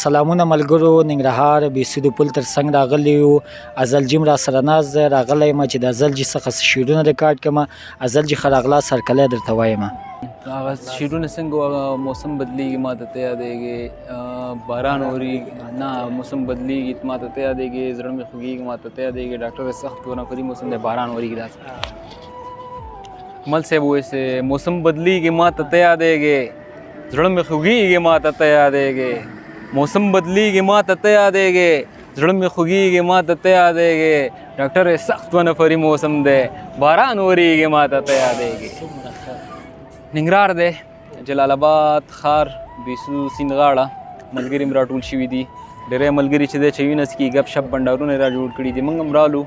سلامونه ملګرو ننګرهار بیسودو پل تر څنګ راغلی یو ازلجیم را سره ناز راغلی یم چې د ازلجي څخه شعرونه ریکارډ کړم. ازلجي ښه راغلاست هرکلی درته وایم. هغه شعرونه څنګه موسم بدلیږي ما ته یادېږي، باران اورېږي نه موسم بدلیږي ما ته یادېږي، زړه مې خوږېږي ما ته یادېږي، ډاکټر سخت ورنفري موسم دی باران اورېږي داسې. مل صاحب وایي موسم بدلیږي ما ته یادېږي، زړه مې خوږېږي ما ته یادېږي، موسم بدلیږي ما ته یادېږي، زړه مې خوږېږي ما ته یادېږي، ډاکټر سخت ونفري موسم دی باران اورېږي ما ته یادېږي. ننګرهار دی، جلال آباد ښار، بیسو سیند غاړه ملګري مې راټول شوي دي. ډېری ملګري چې دی چې وینه څکي ګپ شپ بنډارونه یې را جوړ کړي دي. موږ هم رالو،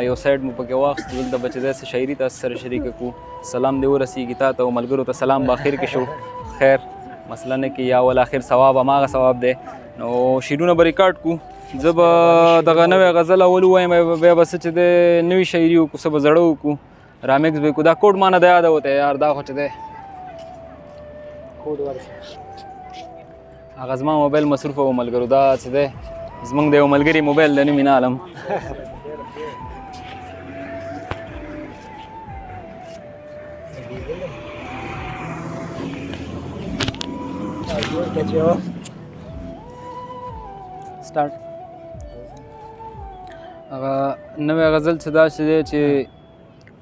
یو سایډ مو پکې واخیست، دلته به چې دی څه شاعري تاسو سره شریکه کړو. سلام دې ورسېږي تا ته او ملګرو ته سلام به اخر کې شو. خیر مسله نه کې یا ول اخر ثواب هماغه ثواب دی. نو شعرونه به ریکارډ کړو، زه به دغه نوی غزل اول ووایم، بیا به څه چې دی نوي شاعري وکړو، څه به زړه وکړو، رامیکس به وکړو. دا کوډ ما نه د یاده وتی یار، دا خو چې دی هغه زما موبایل مصروفه و ملګرو، دا څه دی زموږ د یو ملګري موبایل د نوم یې نه علم. سٹارټ. هغه نوی غزل څه داسې دی چې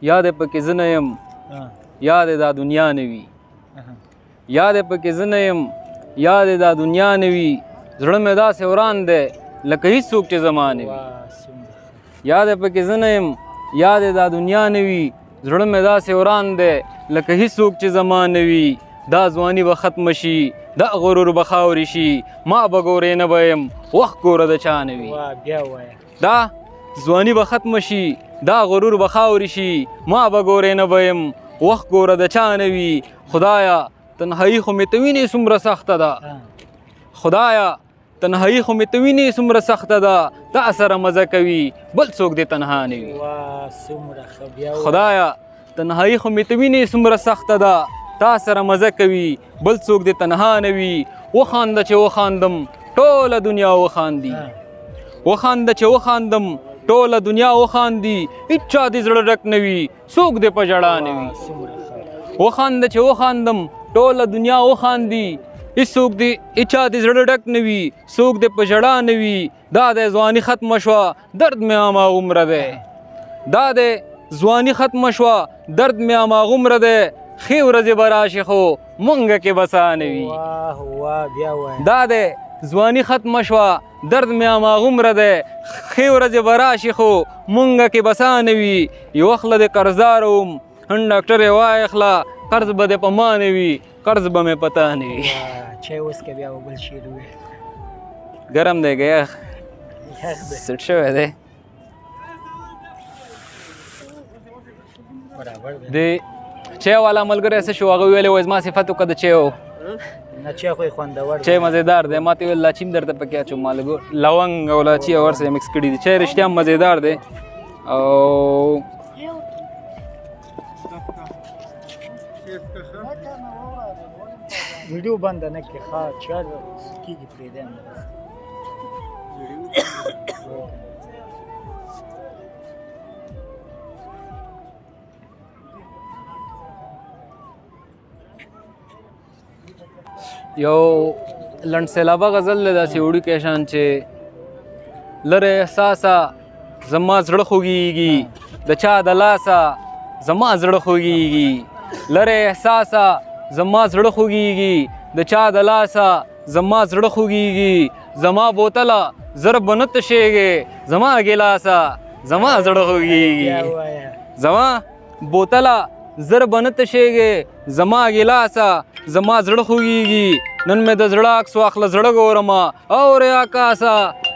یاد یې پکې زه نه یم، یاد یې دا دنیا نه وي، یاد یې پکې زه نه یم، یاد یې دا دنیا نه وي، زړه مې داسې وران دی لکه هېڅوک چې زما نه وي، یاد یې پکې زه نه یم، یاد یې دا دنیا نه وي، زړه مې داسې وران دی لکه هېڅوک چې زما نه وي، دا ځواني به ختمه شي، دا غرور به خاورې شي، ما به ګورې نه به یم، وخت ګوره د چا نه وي. دا ځواني به ختمه شي، دا غرور به خاورې شي، ما به ګورې نه به یم، وخت ګوره د چا نه وي. خدایا تنهایي خو مې ته وینې څومره سخته ده، خدایا تنهایي خو مې ته وینې څومره سخته ده، تا سره مزه کوي بل څوک دې تنها نه وي. خدایا تنهایي خو مې ته وینې څومره سخته ده، تا سره مزه کوي بل څوک دې تنها نه وي. وخانده چې وخاندم ټوله دنیا وخاندي، وخانده چې وخاندم ټوله دنیا وخاندي، هېچا دې زړه ډک نه وي څوک دې په ژړا نه وي. وخانده چې وخاندم ټوله دنیا وخاندي، هېڅوک دې هېچا دې زړه ډک نه وي څوک دې په ژړا نه وي. دا دی ځواني ختمه شوه درد مې هماغومره دی، دا دی ځواني ختمه شوه درد مې هماغومره دی، ښې ورځې به راشي خو مونږه کې به څه نه وي. دا دی ځواني ختمه شوه درد مې هماغومره دی، ښې ورځې به راشي خو مونږه کې به څه نه وي. یوه خوله دې قرضدار وم هن ډاکټر یې وایخله، قرض به دې په ما نه وي، قرض به مې په تا نه وي. ګرم دی که یخ؟ سټ شوی دی. د چای والا ملګری څه شو؟ هغه ویلی وایي زما صفت وکړه د چایو. چای مزېدار دی، ما ته ویل لاچي هم درته پکې اچوم، ما لونګ او لاچي او هر څه مکس کړي دي. چای رښتیا هم مزېدار دی. او ویډیو بنده نه کړې ښه چار کېږي پرېږدی نه. یو لنډ سیلابه غزل دی داسې وړوکی شان چې لرې احساسه زما زړه خوږېږي د چا د لاسه زما زړه خوږېږي، لرې احساسه زما زړه خوږېږي د چا د لاسه زما زړه خوږېږي، زما بوتله زر به نه تشېږې زما ګیلاسه زما زړه خوږېږي، زما بوتله زر به نه تشېږې زما ګیلاسه زما زړه خوږېږي، نن مې د زړه عکس واخله زړه ګورمه اورې اکاسه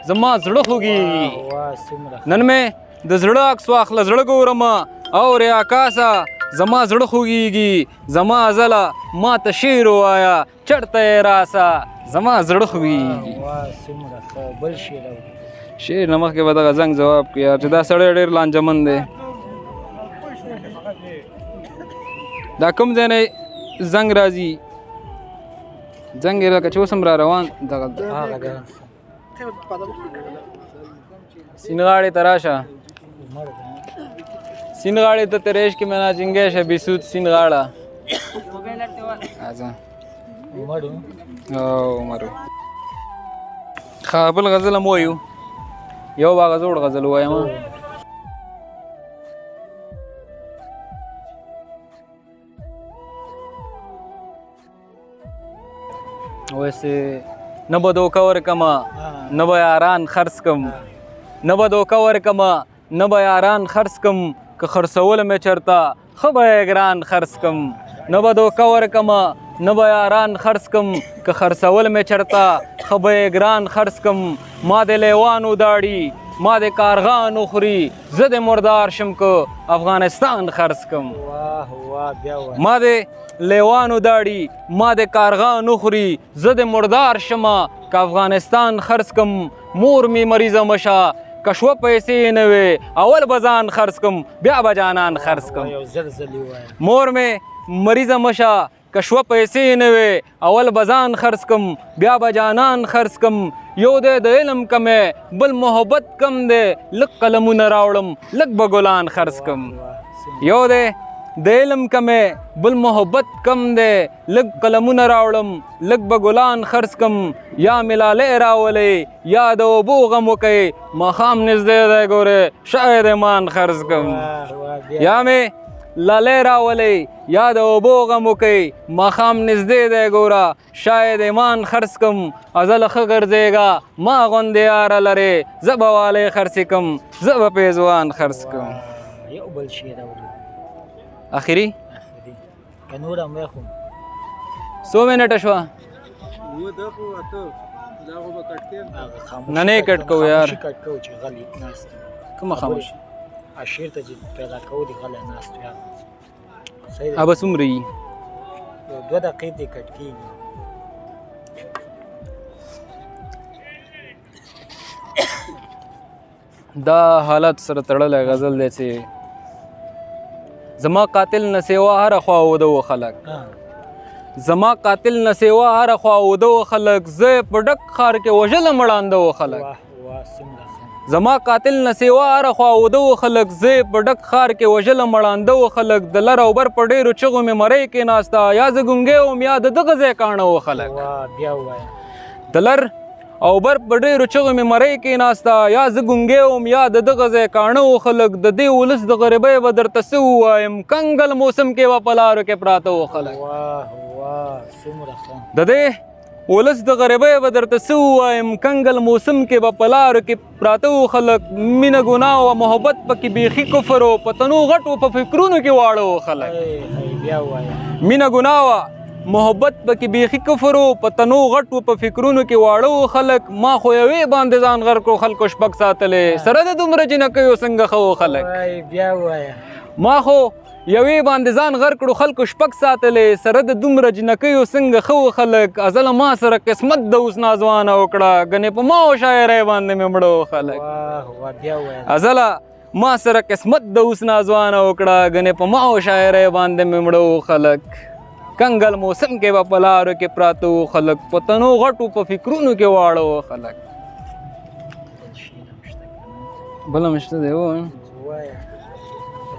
زما زړه خوږېږي، نن مې د زړه عکس واخله زړه ګورمه اورې اکاسه زما زړه خوږېږي، زما ازله ما ته شعر ووایه چرته یې راسه زما زړه خوږېږي. شعر نه مخکې به دغه زنګ ځواب کړي یار چې دا سړی ډېر لانجمن دی. دا کوم ځای نه زنګ راځي زنګ یې لکه چې اوس هم را روان دغه هغه ده سینغاړې ته راشه سینغاړې ته ترېش کې مې ناچینګی شه بېسود سینغاړه ازه مړو او مرو ښه بل غزل هم وایو یو باغه زوړ غزل ووایم ویسې نه به دوکه ورکمه نه به یاران خرڅ کم نه به دوکه ورکمه نه به یاران خرڅ کم که خرڅول مې چېرته ښه به یې ګران خرڅ کم نه به دوکه ورکمه نه به یاران خرڅ کم که خرڅول مې چېرته ښه به یې ګران خرڅ کم ما د لیوانو داړي ما د کارغانو خوري زه د مردار شم که افغانستان خرڅ کم واه واه بیا وایه ما د لیوانو داړي ما د کارغانو خوري زه د مردار شمه که افغانستان خرڅ کم مور می مریضه مشه که شوه پیسې نه وې اول به ځان خرڅ کم بیا به جانان خرڅ کم یو زلزلې وایه مور می مریضه مشه که شوه پیسې نه وې اول به ځان خرڅ کم بیا به جانان خرڅ کم یو دی د علم کمی بل محبت کم دی لږ قلمونه راوړم لږ به ګلان خرڅ کم یو دی د علم کمی بل محبت کم دی لږ قلمونه راوړم لږ به ګلان خرڅ کم یا ملالی راولئ یا د اوبو غم وکئ ماښام نږدې دی ګورې شاید ایمان خرڅ کم یا مې لالی راولئ یا د اوبو غم وکئ ماښام نږدې دی ګوره شاید ایمان خرڅ کم ازله ښه ګرځېږه ما غوندې یاره لرې زه به والی خرڅې کم زه به پیزوان خرڅ کم یو بل شعر اورو آخري که نور هم ویخم څو منټه شوه نه نه کټ کوو یار کټ کوو چې غلی ناست کومه خاموشي شعر ته چې پیدا کوو دي غلی ناست یار صحیح دی ها بس څومره یي یو 2 دقیقې دې کټ کېږي دا حالت سره تړلی غزل دی چې زما قاتل نه سیوا هره خوا اوده و خلک زما قاتل نه سیوا هره خوا اوده و خلک زه په ډک ښار کې وژلم ړانده و خلک زما قاتل نه سیوا هره خوا اوده و خلک زه په ډک ښار کې وژلم ړانده و خلک د لر او بر په ډېرو چغو مې مرۍ کېناسته یا زه ګونګی وم یا د دغه ځای کاڼه و خلک بیا ووایه د لر او بر په ډېرو چغو مې مرۍ کېناسته یا زه ګونګی وم یا د دغه ځای کاڼه و خلک د دې ولس د غریبۍ به درته څه ووایم کنګل موسم کې به په لارو کې پراته و خلک د دې ولس د غریبۍ به درته څه ووایم کنګل موسم کې به په لارو کې پراته و خلک مینه ګناه او محبت پکې بیخي کفر و په تنو غټ و په فکرونو کې واړه و خلک مینه ګناه محبت پکې بیخي کفر و په تنو غټ و په فکرونو کې واړه و خلک ما خو یوې باندې ځان غر کړو خلکو شپږ ساتلې سره د دومره جنکیو څنګه ښه و خلک ما خو یوې باندې ځان غر کړو خلکو شپږ ساتلې سره د دومره جنکیو څنګه ښه و خلک ازله ما سره قسمت د اوس نازوانه وکړه ګنې په ما او شاعرۍ باندې مې مړه و خلک ازله ما سره قسمت د اوس نازوانه وکړه ګنې په ما او شاعرۍ باندې مې مړه و خلک کنګل موسم کې به په لارو کې پراته و خلک په تنو غټو په فکرونو کې واړه و خلک بل هم شته دی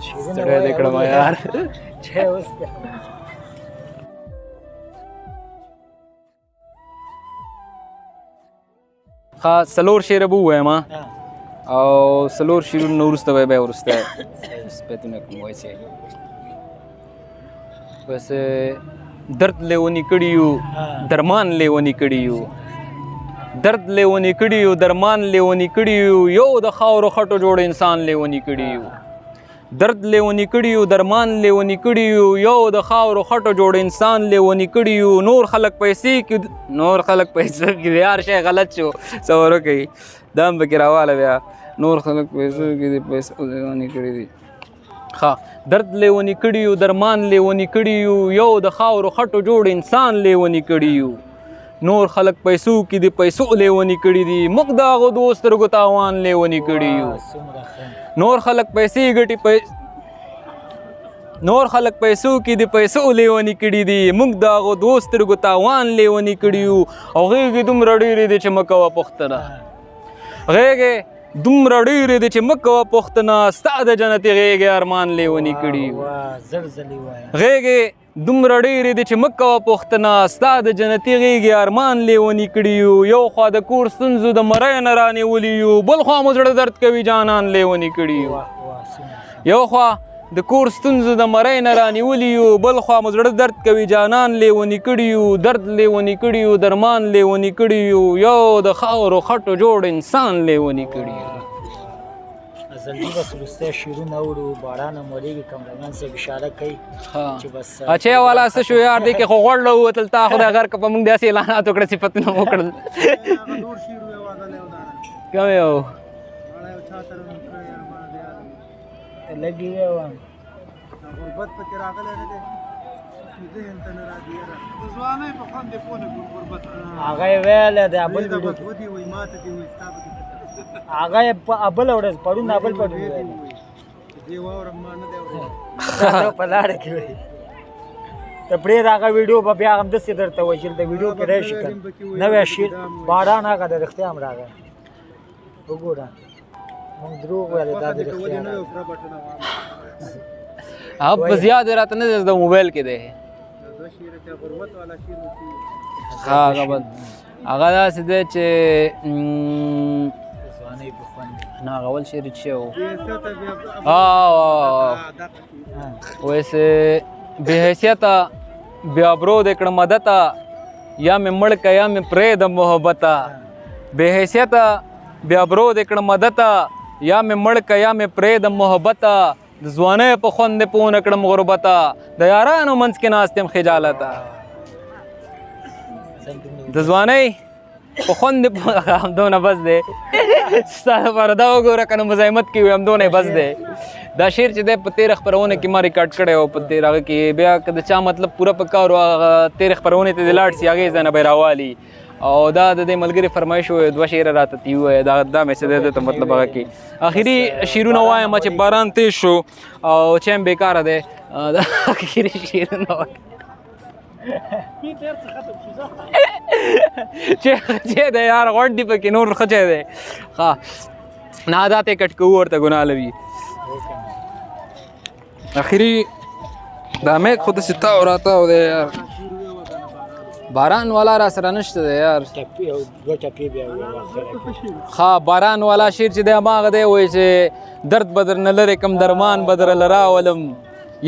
ستړی دې کړم یار ښه څلور شعره به ووایم او څلور شعرونه وروسته به بیا وروسته بیتونه کوم وایسې ویسے درد لیونی کړي یو درمان لیونی کړي یو درد لیونی کړي یو درمان لیونی کړي یو یو د خاورو خټو جوړ انسان لیونی کړي یو درد لیونی کړي یو درمان لیونی کړي یو یو د خاورو خټو جوړ انسان لیونی کړي یو نور خلک پیسې کې یار شی غلط شو څه کوي دا هم پکې راواله بیا نور خلک پیسو کې دي پیسې لیونی کړي دي ښه درد لیونی کړي یو درمان لیونی کړي یو یو د خاورو خټو جوړ انسان لیونی کړي یو نور خلک پیسو کې دي پیسو لیونی کړي دي موږ د هغو دوو سترګو تاوان لیونی کړي یو نور خلک پیسې ګټي نور خلک پیسو کې د پیسو لیونی کړي دي موږ د هغو دوست سترګو تاوان لیونی کړي یو او غېږې دومره ډېرې دي چې مه کوه پوښتنه غېږې دومره ډېرې دي چې مه کوه پوښتنه ستا د جنتي غېږې ارمان لیونی کړي یو غېږې دومره ډېرې دي چې مه کوه پوښتنه ستا د جنتي غېږې ارمان لیونی کړي یو یو خوا د کور ستونزو د مرۍ نه رانیولي یو بل خوا مو زړه درد کوي جانان لیونی کړي یو یو خوا د کور ستونزو د مرۍ نه رانیولي یو بل خوا مو زړه درد کوي جانان لیونی کړي یو درد لیونی کړي یو درمان لیونی کړي یو یو د خاورو خټو جوړ انسان لیونی کړي یو ازلجي بس وروستی شعرونه اورو باران هم ورېږي کمرنګان صاحب اشاره کوي چې بس اچې والا څه شو یار دی کې خو غوړ له ووتل تا خدای غر که په موږ داسې اعلانات وکړه صفتونه مو وکړل کوم یو لګي وی وام غربت پکې راغلی نه دی ذهن ته نه راځي یاره د ځوانۍ په خوند یې پوه نه کړو غربت هغه یې ویلی دی ابل د بدودي وایي ماته دې وایي ستا پکې هغه یې په ابله ورځ پرون ابل پرون ویلی دې واورم ما نه دی اورېدلی په لاره کې وایي ته پرې هغه ویډیو به بیا همداسې درته وایي چې د ویډیو کې راشي که نوی شعر باران هغه د رښتیا هم راغی وګوره مونږ دروغ ویلې دا د رښتیا اب زیاد راته نه دی د موبایل کې دی ها هغه داسې دی چې نه هغه اول شعر چې و ویسې بې حیثیته بې ابرو دې کړه مدته یا مې مړ که یا مې پرېږده محبته بې حیثیته بې ابرو دې کړه مدته یا مې مړ که یا مې پرېږده محبته د ځوانۍ په خوند دې پوه نه کړم غربته د یارانو منځ کې ناست یم خجالته د ځوانۍ په خوند دې همدونه بس دی ستا لپاره دا وګوره که نه مزاحمت کې وي همدونه بس دی دا شعر چې دی په تېره خپرونه کې ما ریکارډ کړی و په تېر هغه کې بیا که د چا مطلب پوره په کار و هغه تېرې خپرونې ته دې لاړ شي هغې ځای نه به یې راوالي او دا د دې ملګري فرمایش و دوه شعره راته تي ووایه دا مې څه دی ته مطلب هغه کې اخري شعرونه وایم چې باران تېز شو او چیم بیکاره دی دا اخري شعرونه وایم چې دی یار غوړ دی پکې نور ښه دی ښه نه دا ته کټ کوو ورته ګناه لوي اخري دا میک خو داسې تاو راتاو دی یار باران والا را سره نشته دی یار ښه باران والا شعر چې دی هماغه دی وایي چې درد به درنه لرې کم درمان به درله راولم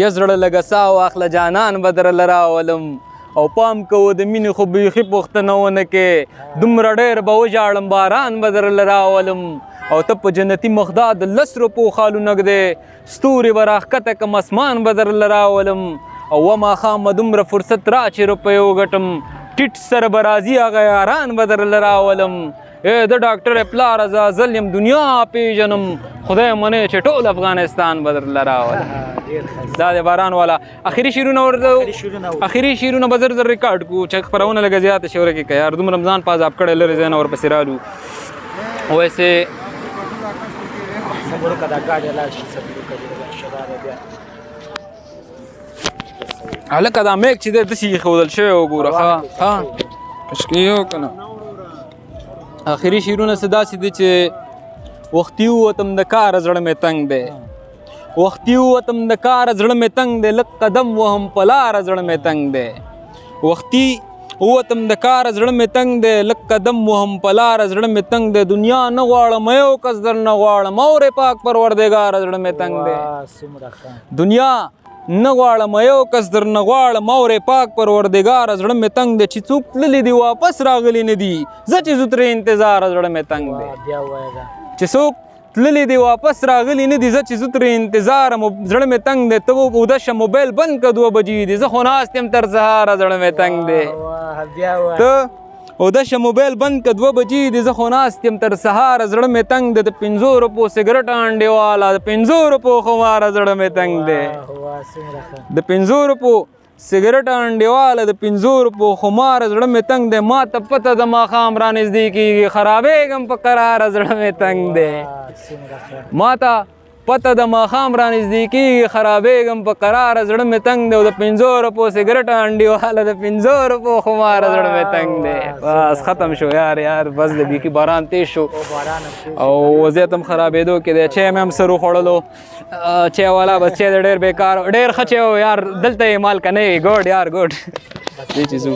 یا زړه لږه ساه واخله جانان به درله راولم او پام کوو د مینې خو بیخي پوښتنه ونه کې دومره ډېر به وژاړم باران به درله راولم او ته په جنتي مخدا د 10 روپو خالونه ږدې ستوري به راښکته کم اسمان به درله راولم او ماښام به دومره فرصت را چې روپۍ وګټم ټیټ سره به راځي هغه یاران به درله راولم د ډاکټر پلاره زه ازل یم دنیا پیژنم خدای منې چې ټول افغانستان به درله راولم دا د باران والا اخري شعرونه ورته اخري شعرونه به زر زر ریکارډ کړو چې خپرونه لږه زیاته شوره کې که یار دومره رمضان په عذاب کړی لرې ځای نه ورپسې رالو ویسې هلکه دا میک چې دی داسې ایښودل شوی وګوره ښه کشکې یو که نه آخري شعرونه څه داسې دي چې وختي ووتم د کاره زړه مې تنګ دی وختي ووتم د کاره زړه مې تنګ دی لږ قدم وهم په لاره زړه مې تنګ دی وختي ووتم د کاره زړه مې تنګ دی لږ قدم وهم په لاره زړه مې تنګ دی دنیا نه غواړم یو کس در نه غواړم اورې پاک پروردګاره زړه مې تنګ دی دنیا نه غواړم یو کس در نه غواړم اورې پاک پروردګاره زړه مې تنګ دی چې څوک تللي دي واپس راغلي نه دي زه چې زو ترې انتظاره زړه مې تنګ دی چې څوک تللي دي واپس راغلي نه دي زه چې زه ترې انتظاره زړه مې تنګ دی ته اوده شه موبایل بند که 2 بجې دي زه خو ناست یم تر سهاره زړه مې تنګ دی ته اوده شه موبایل بند که 2 بجې دي زه خو ناست یم تر سهاره زړه مې تنګ دی د 500 روپو سګرټ انډېواله د 500 روپو خماره زړه مې تنګ دی د 500 روپو سګرټ انډېواله د 500 روپو خماره زړه مې تنګ دی ما ته پته د ماښام رانږدې کېږي خرابېږم په قراره زړه مې تنګ دی ما ته پته د ماښام را نږدې کېږي خرابېږم په قراره زړه مې تنګ دی او د 500 روپو سګرټ انډیواله د 500 روپو خماره زړه مې تنګ دی بس ختم شو یار بس د بیخي باران تیز شو او وضعیت هم خرابېدو کې دی چای مې هم سر وخوړلو چای والا بس چای د ډېر بېکار ډېر ښه چای و یار دلته یې مال که نه وي ګوډ یار ګوډ دې چې ځو